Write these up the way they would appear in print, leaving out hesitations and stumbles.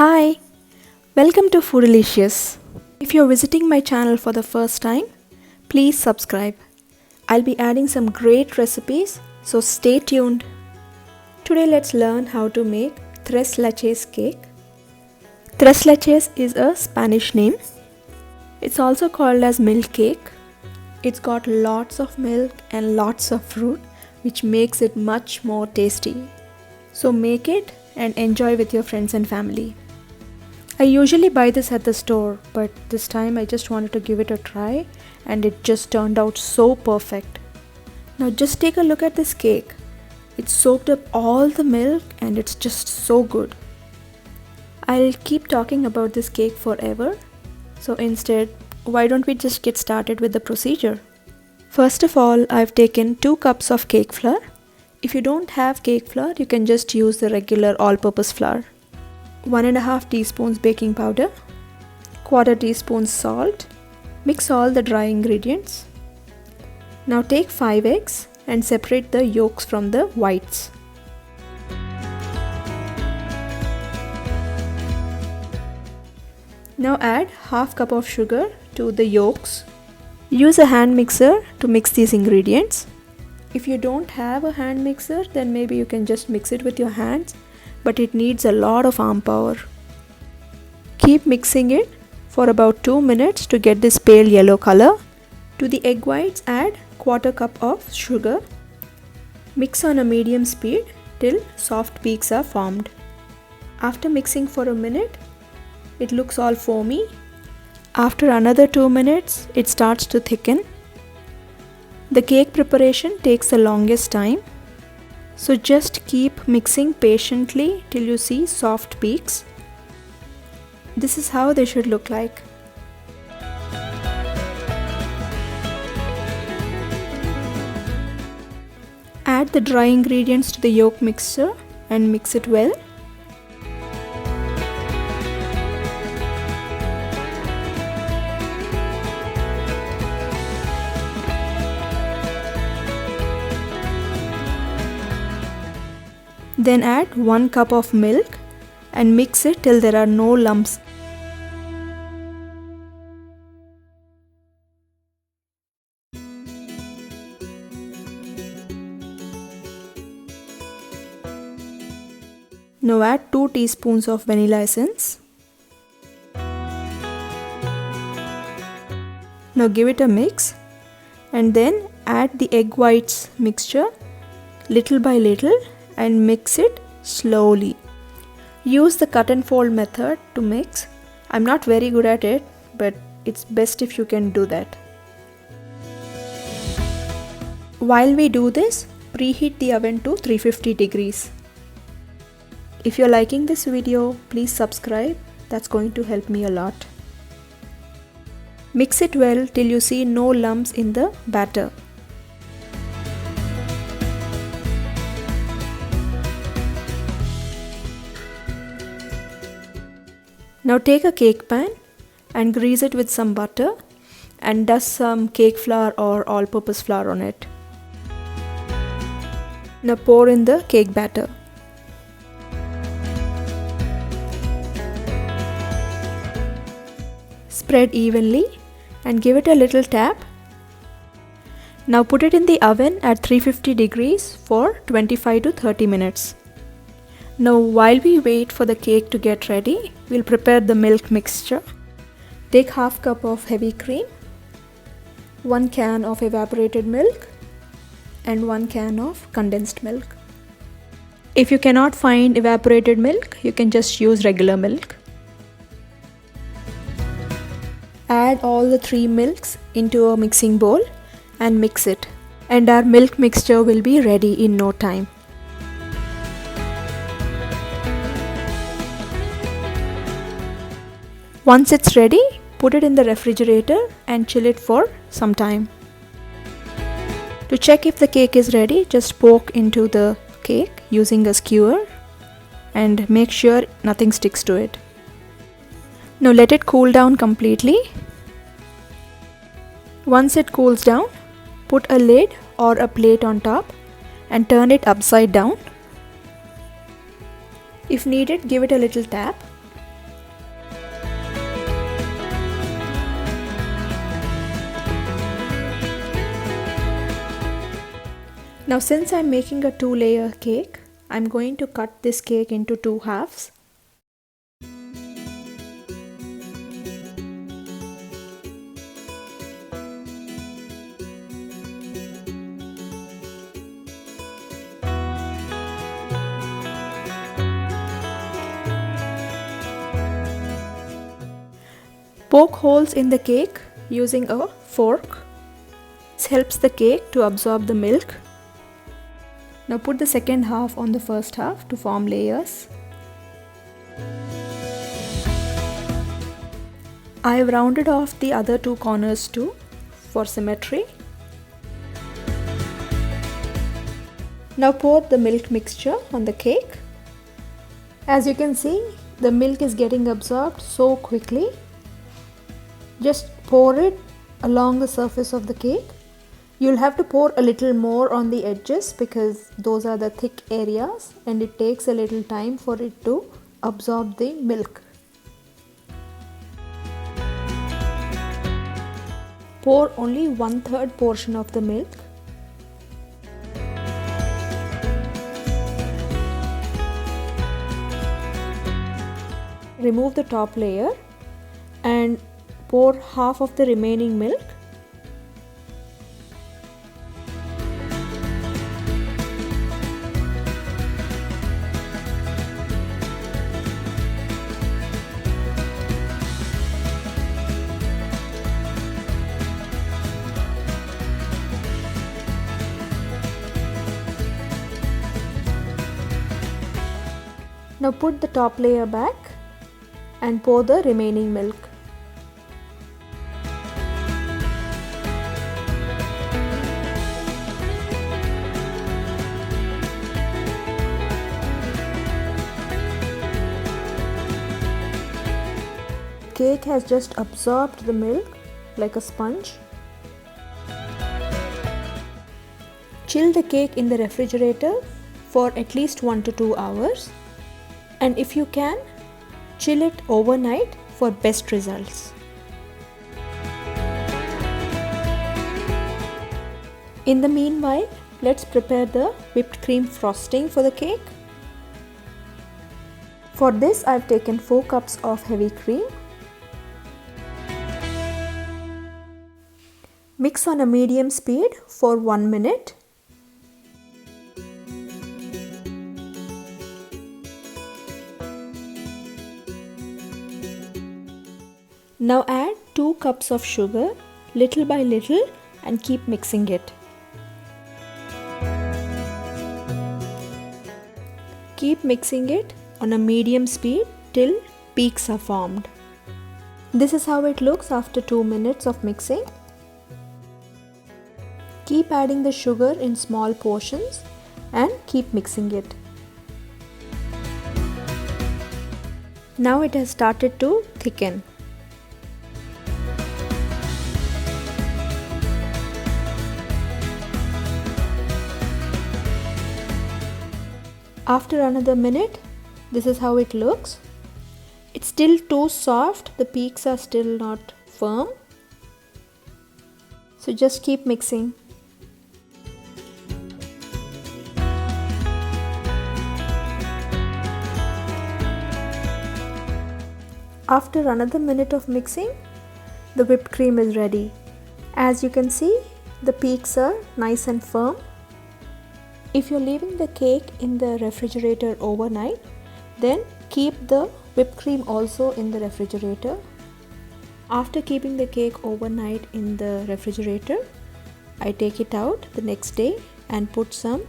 Hi, welcome to Foodalicious. If you're visiting my channel for the first time, please subscribe. I'll be adding some great recipes, so stay tuned. Today let's learn how to make tres leches cake. Tres leches is a Spanish name. It's also called as milk cake. It's got lots of milk and lots of fruit, which makes it much more tasty. So make it and enjoy with your friends and family. I usually buy this at the store, but this time I just wanted to give it a try and it just turned out so perfect. Now just take a look at this cake. It soaked up all the milk and it's just so good. I'll keep talking about this cake forever, so instead, why don't we just get started with the procedure? First of all, I've taken 2 cups of cake flour. If you don't have cake flour, you can just use the regular all-purpose flour. 1.5 teaspoons baking powder, 1/4 teaspoon salt. Mix all the dry ingredients. Now take 5 eggs and separate the yolks from the whites. Now add 1/2 cup of sugar to the yolks. Use a hand mixer to mix these ingredients. If you don't have a hand mixer, then maybe you can just mix it with your hands, but it needs a lot of arm power. Keep mixing it for about 2 minutes to get this pale yellow color. To the egg whites, add 1/4 cup of sugar. Mix on a medium speed till soft peaks are formed. After mixing for a minute, it looks all foamy. After another 2 minutes, it starts to thicken. The cake preparation takes the longest time, so just keep mixing patiently till you see soft peaks. This is how they should look like. Add the dry ingredients to the yolk mixture and mix it well. Then add 1 cup of milk and mix it till there are no lumps. Now add 2 teaspoons of vanilla essence. Now give it a mix and then add the egg whites mixture little by little and mix it slowly. Use the cut and fold method to mix. I'm not very good at it, but it's best if you can do that. While we do this, preheat the oven to 350 degrees. If you're liking this video, please subscribe. That's going to help me a lot. Mix it well till you see no lumps in the batter. Now take a cake pan and grease it with some butter and dust some cake flour or all-purpose flour on it. Now pour in the cake batter. Spread evenly and give it a little tap. Now put it in the oven at 350 degrees for 25 to 30 minutes. Now while we wait for the cake to get ready, we'll prepare the milk mixture. Take 1/2 cup of heavy cream, 1 can of evaporated milk and 1 can of condensed milk. If you cannot find evaporated milk, you can just use regular milk. Add all the 3 milks into a mixing bowl and mix it, and our milk mixture will be ready in no time. Once it's ready, put it in the refrigerator and chill it for some time. To check if the cake is ready, just poke into the cake using a skewer and make sure nothing sticks to it. Now let it cool down completely. Once it cools down, put a lid or a plate on top and turn it upside down. If needed, give it a little tap. Now since I'm making a 2-layer cake, I'm going to cut this cake into 2 halves. Poke holes in the cake using a fork. This helps the cake to absorb the milk. Now put the second half on the first half to form layers. I have rounded off the other 2 corners too for symmetry. Now pour the milk mixture on the cake. As you can see, the milk is getting absorbed so quickly. Just pour it along the surface of the cake. You'll have to pour a little more on the edges because those are the thick areas and it takes a little time for it to absorb the milk. Pour only 1/3 portion of the milk. Remove the top layer and pour half of the remaining milk. Now put the top layer back and pour the remaining milk. Cake has just absorbed the milk like a sponge. Chill the cake in the refrigerator for at least 1 to 2 hours. And if you can, chill it overnight for best results. In the meanwhile, let's prepare the whipped cream frosting for the cake. For this, I've taken 4 cups of heavy cream. Mix on a medium speed for 1 minute. Now add 2 cups of sugar little by little and keep mixing it. Keep mixing it on a medium speed till peaks are formed. This is how it looks after 2 minutes of mixing. Keep adding the sugar in small portions and keep mixing it. Now it has started to thicken. After another minute, this is how it looks. It's still too soft, the peaks are still not firm. So just keep mixing. After another minute of mixing, the whipped cream is ready. As you can see, the peaks are nice and firm. If you're leaving the cake in the refrigerator overnight, then keep the whipped cream also in the refrigerator. After keeping the cake overnight in the refrigerator, I take it out the next day and put some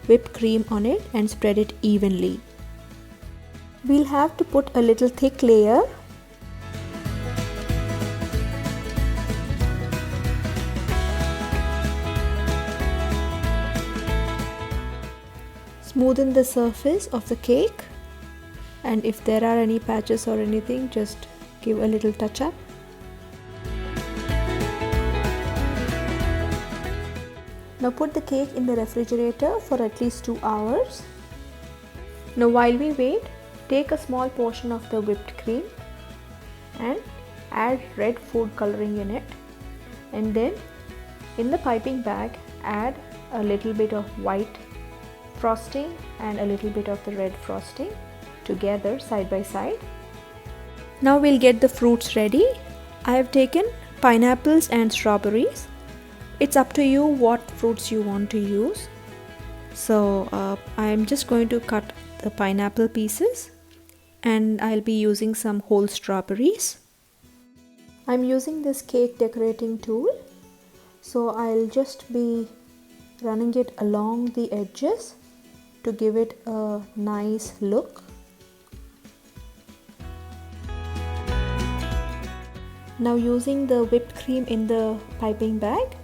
whipped cream on it and spread it evenly. We'll have to put a little thick layer. Smoothen the surface of the cake, and if there are any patches or anything, just give a little touch up. Now put the cake in the refrigerator for at least 2 hours. Now while we wait, take a small portion of the whipped cream and add red food coloring in it, and then in the piping bag add a little bit of white frosting and a little bit of the red frosting together side by side. Now we'll get the fruits ready. I have taken pineapples and strawberries. It's up to you what fruits you want to use. So I'm just going to cut the pineapple pieces and I'll be using some whole strawberries. I'm using this cake decorating tool, so I'll just be running it along the edges to give it a nice look. Now using the whipped cream in the piping bag,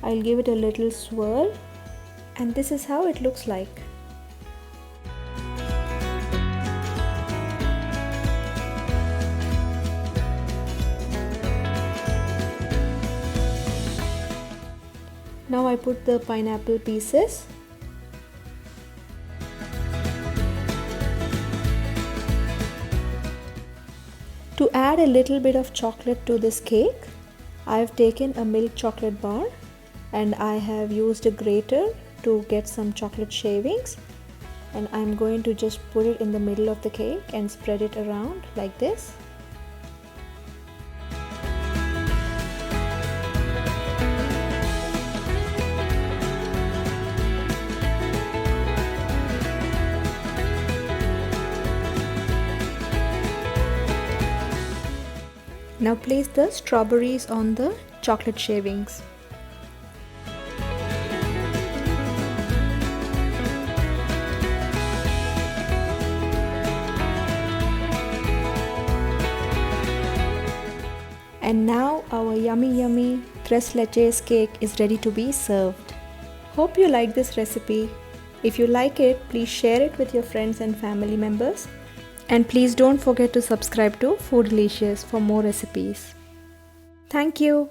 I'll give it a little swirl, and this is how it looks like. Now I put the pineapple pieces. To add a little bit of chocolate to this cake, I have taken a milk chocolate bar and I have used a grater to get some chocolate shavings, and I'm going to just put it in the middle of the cake and spread it around like this. Now place the strawberries on the chocolate shavings. And now our yummy tres leches cake is ready to be served. Hope you like this recipe. If you like it, please share it with your friends and family members. And please don't forget to subscribe to Foodalicious for more recipes. Thank you.